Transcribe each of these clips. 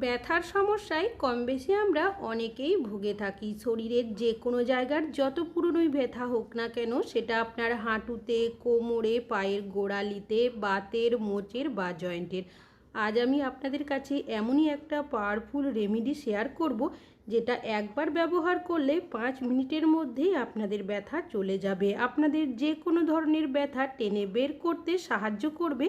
ব্যথার সমস্যায় কম বেশি আমরা অনেকেই ভুগে থাকি। শরীরের যে কোনো জায়গার যত পুরনোই ব্যথা হোক না কেন, সেটা আপনার হাঁটুতে, কোমরে, পায়ের গোড়ালিতে, বাতের, মোচের বা জয়েন্টের। আজ আমি আপনাদের কাছে এমনই একটা পাওয়ারফুল রেমেডি শেয়ার করব, যেটা একবার ব্যবহার করলে 5 মিনিটের মধ্যেই আপনাদের ব্যথা চলে যাবে। আপনাদের যে কোনো ধরনের ব্যথা টেনে বের করতে সাহায্য করবে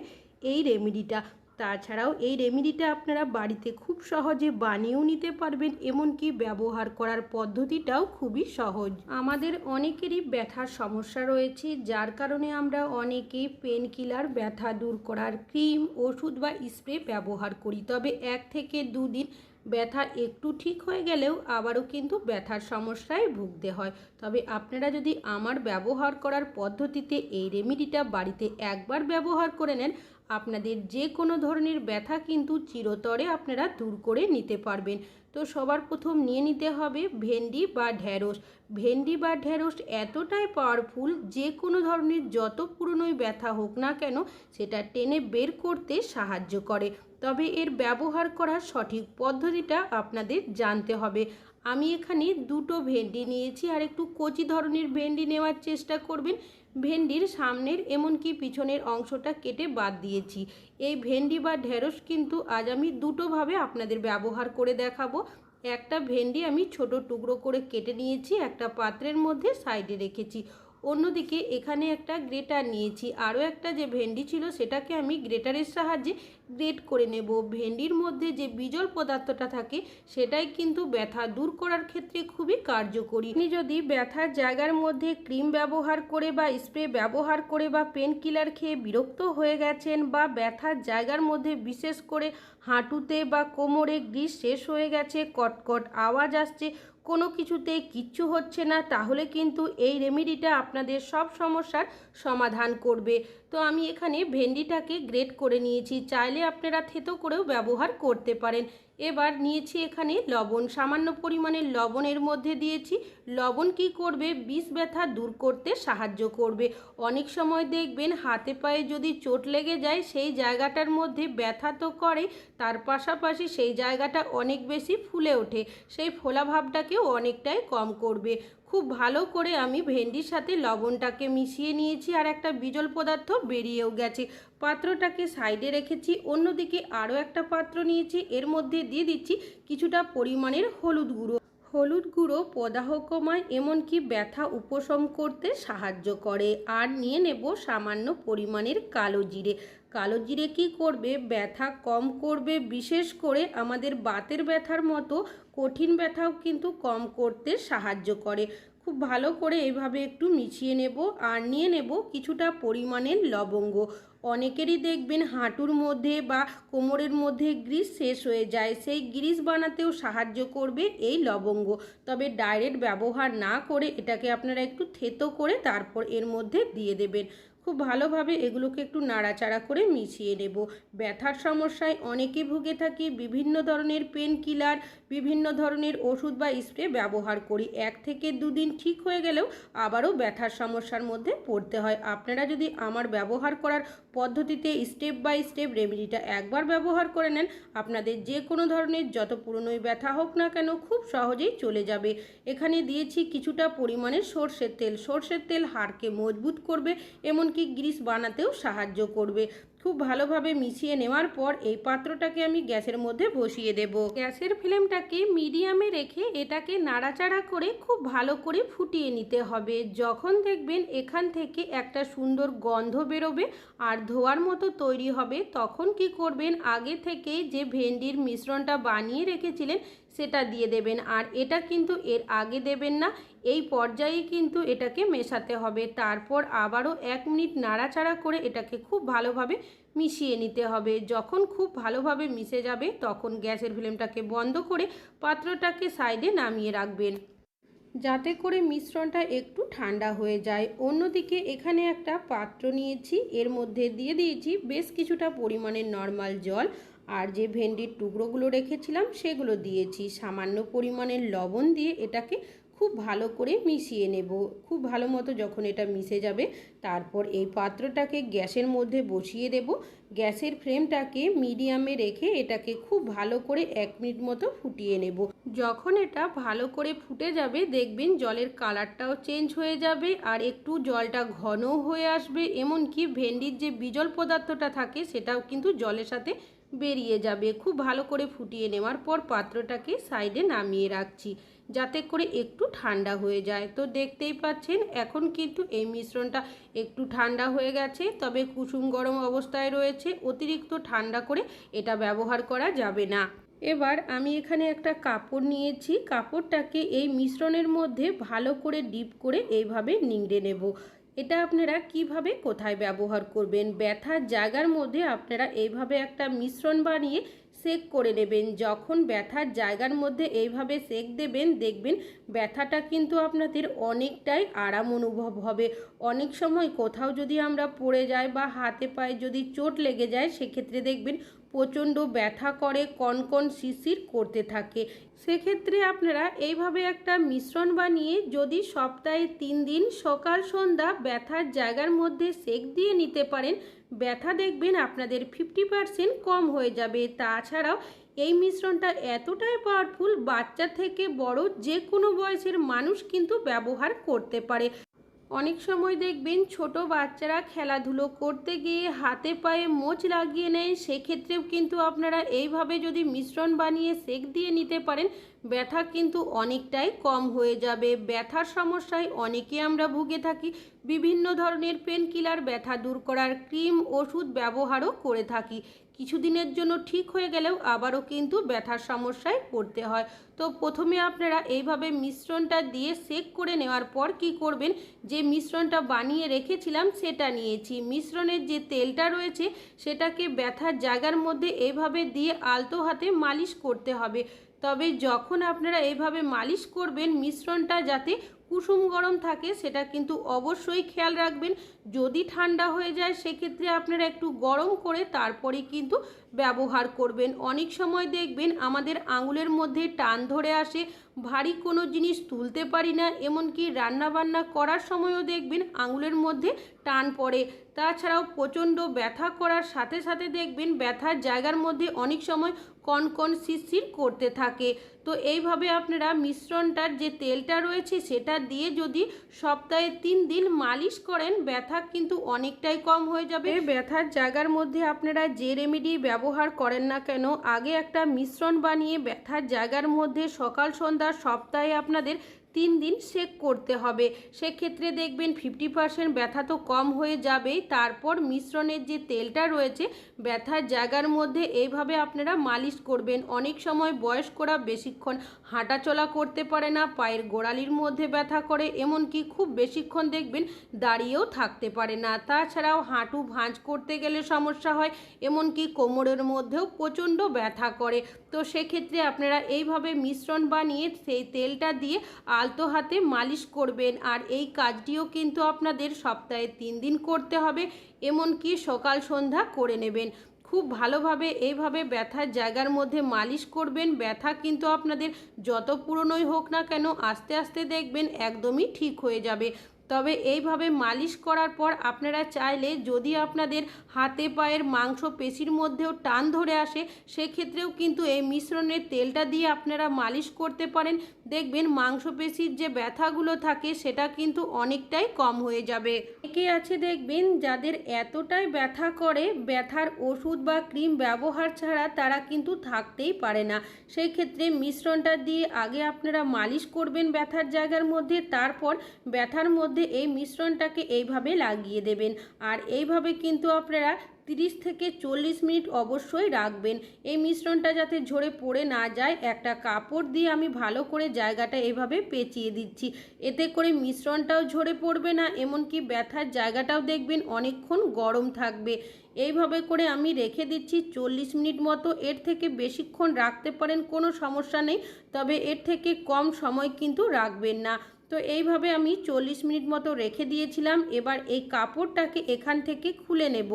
এই রেমেডিটা। তাছাড়াও এই রেমেডিটা আপনারা বাড়িতে খুব সহজে বানিয়েও নিতে পারবেন, এমনকি ব্যবহার করার পদ্ধতিটাও খুবই সহজ। আমাদের অনেকেরই ব্যথার সমস্যা রয়েছে, যার কারণে আমরা অনেকেই পেন কিলার, ব্যথা দূর করার ক্রিম, ওষুধ বা স্প্রে ব্যবহার করি। তবে 1 থেকে 2 দিন ব্যথা একটু ঠিক হয়ে গেলেও আবারও কিন্তু ব্যথার সমস্যায় ভুগতে হয়। তবে আপনারা যদি আমার ব্যবহার করার পদ্ধতিতে এই রেমেডিটা বাড়িতে একবার ব্যবহার করে নেন, আপনাদের যে কোনো ধরনের ব্যথা কিন্তু চিরতরে আপনারা দূর করে নিতে পারবেন। তো সবার প্রথম নিয়ে নিতে হবে ভেন্ডি বা ঢ্যাঁড়স। ভেন্ডি বা ঢ্যাঁড়স এতটাই পাওয়ারফুল, যে কোনো ধরনের যত পুরনোই ব্যথা হোক না কেন সেটা টেনে বের করতে সাহায্য করে। তবে এর ব্যবহার করার সঠিক পদ্ধতিটা আপনাদের জানতে হবে। আমি এখানে 2টো ভেন্ডি নিয়েছি, আর একটু কচি ধরনের ভেন্ডি নেওয়ার চেষ্টা করবেন। ভেন্ডির সামনের এমনকি পিছনের অংশটা কেটে বাদ দিয়েছি। এই ভেন্ডি বা ঢেঁড়স কিন্তু আজ আমি দুটোভাবে আপনাদের ব্যবহার করে দেখাবো। একটা ভেন্ডি আমি ছোট টুকরো করে কেটে নিয়েছি, একটা পাত্রের মধ্যে সাইডে রেখেছি। অন্যদিকে এখানে একটা গ্রেটার নিয়েছি, আরও একটা যে ভেন্ডি ছিল সেটাকে আমি গ্রেটারের সাহায্যে গ্রেট করে নেব। ভেন্ডির মধ্যে যে বিজল পদার্থটা থাকে সেটাই কিন্তু ব্যথা দূর করার ক্ষেত্রে খুবই কার্যকরী। আপনি যদি ব্যথার জায়গার মধ্যে ক্রিম ব্যবহার করে বা স্প্রে ব্যবহার করে বা পেন কিলার খেয়ে বিরক্ত হয়ে গেছেন, বা ব্যথার জায়গার মধ্যে বিশেষ করে হাঁটুতে বা কোমরে গ্রিস শেষ হয়ে গেছে, কটকট আওয়াজ আসছে, কোনো কিছুতেই কিচ্ছু হচ্ছে না, তাহলে কিন্তু এই রেমেডিটা আপনাদের সব সমস্যার সমাধান করবে। তো আমি এখানে ভেন্ডিটাকে গ্রেট করে নিয়েছি, চাইলে আপনারা থেতো করেও ব্যবহার করতে পারেন। এবার নিয়েছি এখানে লবণ, সামান্য পরিমাণের লবণের মধ্যে দিয়েছি। লবণ কি করবে, বিষ ব্যথা দূর করতে সাহায্য করবে। অনেক সময় দেখবেন হাতে পায়ে যদি চোট লেগে যায়, সেই জায়গাটার মধ্যে ব্যথা তো করে, তার পাশাপাশি সেই জায়গাটা অনেক বেশি ফুলে ওঠে, সেই ফোলা ভাবটাকেও অনেকটাই কম করবে। খুব ভালো করে আমি ভেন্ডির সাথে লবণটাকে মিশিয়ে নিয়েছি, আর একটা বিজল পদার্থ বেরিয়েও গেছে। পাত্রটাকে সাইডে রেখেছি। অন্যদিকে আরও একটা পাত্র নিয়েছি, এর মধ্যে দিয়ে দিচ্ছি কিছুটা পরিমাণের হলুদ গুঁড়ো। হলুদ গুঁড়ো প্রদাহ কমায়, এমনকি ব্যথা উপশম করতে সাহায্য করে। আর নিয়ে নেব সামান্য পরিমাণের কালো জিরে। কালো জিরে কী করবে, ব্যথা কম করবে, বিশেষ করে আমাদের বাতের ব্যথার মতো কঠিন ব্যথাও কিন্তু কম করতে সাহায্য করে। খুব ভালো করে এভাবে একটু মিশিয়ে নেব। আর নিয়ে নেব কিছুটা পরিমাণের লবঙ্গ। অনেকেরই দেখবেন হাঁটুর মধ্যে বা কোমরের মধ্যে গ্রিস শেষ হয়ে যায়, সেই গ্রিস বানাতেও সাহায্য করবে এই লবঙ্গ। তবে ডাইরেক্ট ব্যবহার না করে এটাকে আপনারা একটু থেতো করে তারপর এর মধ্যে দিয়ে দেবেন। খুব ভালোভাবে এগুলোকে একটু নাড়াচাড়া করে মিশিয়ে নেব। ব্যথার সমস্যায় অনেকে ভুগে থাকি, বিভিন্ন ধরনের পেন কিলার, বিভিন্ন ধরনের ওষুধ বা স্প্রে ব্যবহার করি। 1 থেকে 2 দিন ঠিক হয়ে গেলেও আবারও ব্যথার সমস্যার মধ্যে পড়তে হয়। আপনারা যদি আমার ব্যবহার করার পদ্ধতিতে স্টেপ বাই স্টেপ রেমেডিটা একবার ব্যবহার করে নেন, আপনাদের যে কোনো ধরনের যত পুরনোই ব্যথা হোক না কেন খুব সহজেই চলে যাবে। এখানে দিয়েছি কিছুটা পরিমাণে সর্ষের তেল। সর্ষের তেল হাড়কে মজবুত করবে, এমনকি গ্রিস বানাতেও সাহায্য করবে। খুব ভালোভাবে মিশিয়ে নেওয়ার পর এই পাত্রটাকে আমি গ্যাসের মধ্যে বসিয়ে দেব। গ্যাসের ফ্লেমটাকে মিডিয়ামে রেখে এটাকে নাড়াচাড়া করে খুব ভালো করে ফুটিয়ে নিতে হবে। যখন দেখবেন এখান থেকে একটা সুন্দর গন্ধ বেরোবে আর ধোয়ার মতো তৈরি হবে, তখন কি করবেন, আগে থেকেই যে ভেন্ডির মিশ্রণটা বানিয়ে রেখেছিলেন সেটা দিয়ে দেবেন। আর এটা কিন্তু এর আগে দেবেন না, এই পর্যায়ে কিন্তু এটাকে মেশাতে হবে। তারপর আবারও 1 মিনিট নাড়াচাড়া করে এটাকে খুব ভালোভাবে মিশিয়ে নিতে হবে। যখন খুব ভালোভাবে মিশে যাবে তখন গ্যাসের ফ্লেমটাকে বন্ধ করে পাত্রটাকে সাইডে নামিয়ে রাখবেন, যাতে করে মিশ্রণটা একটু ঠান্ডা হয়ে যায়। অন্যদিকে এখানে একটা পাত্র নিয়েছি, এর মধ্যে দিয়ে দিয়েছি বেশ কিছুটা পরিমাণের নর্মাল জল, আর যে ভেন্ডির টুকরোগুলো রেখেছিলাম সেগুলো দিয়েছি। সামান্য পরিমাণের লবণ দিয়ে এটাকে খুব ভালো করে মিশিয়ে নেব। খুব ভালো মতো যখন এটা মিশে যাবে তারপর এই পাত্রটাকে গ্যাসের মধ্যে বসিয়ে দেব। গ্যাসের ফ্লেমটাকে মিডিয়ামে রেখে এটাকে খুব ভালো করে 1 মিনিট মতো ফুটিয়ে নেব। যখন এটা ভালো করে ফুটে যাবে দেখবেন জলের কালারটাও চেঞ্জ হয়ে যাবে আর একটু জলটা ঘনও হয়ে আসবে, এমনকি ভেন্ডির যে বিজল পদার্থটা থাকে সেটাও কিন্তু জলের সাথে বেরিয়ে যাবে। খুব ভালো করে ফুটিয়ে নেওয়ার পর পাত্রটাকে সাইডে নামিয়ে রাখছি যাতে করে একটু ঠান্ডা হয়ে যায়। তো দেখতেই পাচ্ছেন এখন কিন্তু এই মিশ্রণটা একটু ঠান্ডা হয়ে গেছে, তবে কুসুম গরম অবস্থায় রয়েছে। অতিরিক্ত ঠান্ডা করে এটা ব্যবহার করা যাবে না। এবার আমি এখানে একটা কাপড় নিয়েছি, কাপড়টাকে এই মিশ্রণের মধ্যে ভালো করে ডিপ করে এইভাবে নিংড়ে নেব। এটা আপনারা কিভাবে কোথায় ব্যবহার করবেন, ব্যথার জায়গার মধ্যে আপনারা এইভাবে একটা মিশ্রণ বানিয়ে সেক করে নেবেন। যখন ব্যথার জায়গার মধ্যে এইভাবে সেক দেবেন দেখবেন ব্যথাটা কিন্তু আপনাদের অনেকটাই আরাম অনুভব হবে। অনেক সময় কোথাও যদি আমরা পড়ে যাই বা হাতে পায়ে যদি চোট লেগে যায় সেক্ষেত্রে দেখবেন প্রচণ্ড ব্যথা করে, কনকন শিরশির করতে থাকে। সেক্ষেত্রে আপনারা এইভাবে একটা মিশ্রণ বানিয়ে যদি সপ্তাহে 3 দিন সকাল সন্ধ্যা ব্যথার জায়গার মধ্যে সেক দিয়ে নিতে পারেন, ব্যথা দেখবেন আপনাদের 50% কম হয়ে যাবে। তাছাড়াও এই মিশ্রণটা এতটাই পাওয়ারফুল, বাচ্চা থেকে বড় যে কোনো বয়সের মানুষ কিন্তু ব্যবহার করতে পারে। অনেক সময় দেখবেন ছোট বাচ্চারা খেলাধুলো করতে গিয়ে হাতে পায়ে মোচ লাগিয়ে নেয়, সেক্ষেত্রেও কিন্তু আপনারা এইভাবে যদি মিশ্রণ বানিয়ে সেক দিয়ে নিতে পারেন ব্যথা কিন্তু অনেকটাই কম হয়ে যাবে। ব্যথার সমস্যায় অনেকে আমরা ভুগে থাকি, বিভিন্ন ধরনের পেন কিলার, ব্যথা দূর করার ক্রিম, ওষুধ ব্যবহারও করে থাকি। কিছুদিনের জন্য ঠিক হয়ে গেলেও আবারও কিন্তু ব্যথার সমস্যায় পড়তে হয়। তো প্রথমে আপনারা এইভাবে মিশ্রণটা দিয়ে সেক করে নেওয়ার পর কি করবেন, যে মিশ্রণটা বানিয়ে রেখেছিলাম সেটা নিয়েছি, মিশ্রণের যে তেলটা রয়েছে সেটাকে ব্যথার জায়গার মধ্যে এইভাবে দিয়ে আলতো হাতে মালিশ করতে হবে। তবে যখন আপনারা এইভাবে মালিশ করবেন মিশ্রণটা যাতে কুসুম গরম থাকে সেটা কিন্তু অবশ্যই খেয়াল রাখবেন। যদি ঠান্ডা হয়ে যায় সেক্ষেত্রে আপনারা একটু গরম করে তারপরে কিন্তু ব্যবহার করবেন। অনেক সময় দেখবেন আমাদের আঙুলের মধ্যে টান ধরে আসে, ভারী কোনো জিনিস তুলতে পারি না, এমনকি রান্নাবান্না করার সময়ও দেখবেন আঙুলের মধ্যে টান পড়ে। তাছাড়াও প্রচণ্ড ব্যথা করার সাথে সাথে দেখবেন ব্যথার জায়গার মধ্যে অনেক সময় কনকন শিরশির করতে থাকে। তো এইভাবে আপনারা মিশ্রণটার যে তেলটা রয়েছে সেটা দিয়ে যদি সপ্তাহে 3 দিন মালিশ করেন ব্যথা কিন্তু অনেকটাই কম হয়ে যাবে। ব্যথার জায়গার মধ্যে আপনারা যে রেমেডি ব্যবহার করেন না কেন আগে একটা মিশ্রণ বানিয়ে ব্যথার জায়গার মধ্যে সকাল সন্ধ্যা সপ্তাহে আপনাদের 3 দিন সেক করতে হবে। সেক্ষেত্রে দেখবেন 50% ব্যথা তো কম হয়ে যাবেই। তারপর মিশ্রণের যে তেলটা রয়েছে ব্যথার জায়গার মধ্যে এইভাবে আপনারা মালিশ করবেন। অনেক সময় বয়স্করা বেশিক্ষণ হাঁটাচলা করতে পারে না, পায়ের গোড়ালির মধ্যে ব্যথা করে, এমনকি খুব বেশিক্ষণ দেখবেন দাঁড়িয়েও থাকতে পারে না। তাছাড়াও হাঁটু ভাঁজ করতে গেলে সমস্যা হয়, এমনকি কোমরের মধ্যেও প্রচণ্ড ব্যথা করে। তো সেক্ষেত্রে আপনারা এইভাবে মিশ্রণ বানিয়ে সেই তেলটা দিয়ে আলতো হাতে মালিশ করবেন। আর এই কাজটিও কিন্তু আপনাদের সপ্তাহে 3 দিন করতে হবে, এমনকি সকাল সন্ধ্যা করে নেবেন। খুব ভালোভাবে এইভাবে ব্যথার জায়গার মধ্যে মালিশ করবেন। ব্যথা কিন্তু আপনাদের যত পুরনোই হোক না কেন আস্তে আস্তে দেখবেন একদমই ঠিক হয়ে যাবে। তবে এইভাবে মালিশ করার পর আপনারা চাইলে যদি আপনাদের হাতে পায়ের মাংস পেশির মধ্যেও টান ধরে আসে সেক্ষেত্রেও কিন্তু এই মিশ্রণের তেলটা দিয়ে আপনারা মালিশ করতে পারেন। দেখবেন মাংসপেশির যে ব্যথাগুলো থাকে সেটা কিন্তু অনেকটাই কম হয়ে যাবে। একে আছে দেখবেন যাদের এতটাই ব্যথা করে ব্যথার ওষুধ বা ক্রিম ব্যবহার ছাড়া তারা কিন্তু থাকতেই পারে না। সেই ক্ষেত্রে মিশ্রণটা দিয়ে আগে আপনারা মালিশ করবেন ব্যথার জায়গার মধ্যে, তারপর ব্যথার মধ্যে এই মিশ্রণটাকে এইভাবে লাগিয়ে দেবেন। আর এইভাবে কিন্তু আপনারা 30 থেকে 40 মিনিট অবশ্যই রাখবেন। এই মিশ্রণটা যাতে ঝরে পড়ে না যায় একটা কাপড় দিয়ে আমি ভালো করে জায়গাটা এইভাবে পেঁচিয়ে দিচ্ছি, এতে করে মিশ্রণটাও ঝরে পড়বে না, এমনকি ব্যথার জায়গাটাও দেখবেন অনেকক্ষণ গরম থাকবে। এইভাবে করে আমি রেখে দিচ্ছি 40 মিনিট মতো। এর থেকে বেশিক্ষণ রাখতে পারেন কোনো সমস্যা নেই, তবে এর থেকে কম সময় কিন্তু রাখবেন না। তো এইভাবে আমি 40 মিনিট মতো রেখে দিয়েছিলাম। এবার এই কাপড়টাকে এখান থেকে খুলে নেব।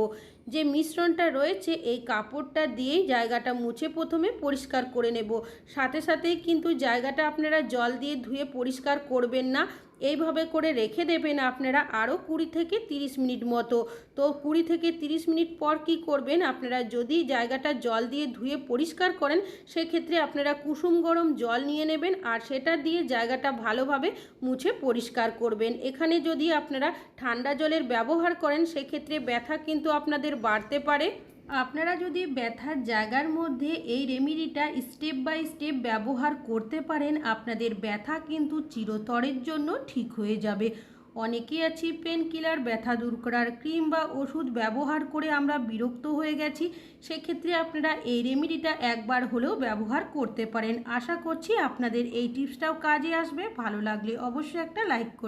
যে মিশ্রণটা রয়েছে এই কাপড়টা দিয়েই জায়গাটা মুছে প্রথমে পরিষ্কার করে নেব। সাথে সাথেই কিন্তু জায়গাটা আপনারা জল দিয়ে ধুয়ে পরিষ্কার করবেন না, এইভাবে করে রেখে দেবেন আপনারা আরও 20 থেকে 30 মিনিট মতো। তো 20 থেকে 30 মিনিট পর কি করবেন, আপনারা যদি জায়গাটা জল দিয়ে ধুয়ে পরিষ্কার করেন সেক্ষেত্রে আপনারা কুসুম গরম জল নিয়ে নেবেন আর সেটা দিয়ে জায়গাটা ভালোভাবে মুছে পরিষ্কার করবেন। এখানে যদি আপনারা ঠান্ডা জলের ব্যবহার করেন সেক্ষেত্রে ব্যথা কিন্তু আপনাদের বাড়তে পারে। আপনারা যদি ব্যথার জায়গার মধ্যে এই রেমেডিটা স্টেপ বাই স্টেপ ব্যবহার করতে পারেন আপনাদের ব্যথা কিন্তু চিরতরের জন্য ঠিক হয়ে যাবে। অনেকেই আছি পেন কিলার ব্যথা দূর করার ক্রিম বা ওষুধ ব্যবহার করে আমরা বিরক্ত হয়ে গেছি, সেক্ষেত্রে আপনারা এই রেমেডিটা একবার হলেও ব্যবহার করতে পারেন। আশা করছি আপনাদের এই টিপসটাও কাজে আসবে। ভালো লাগলে অবশ্যই একটা লাইক করুন।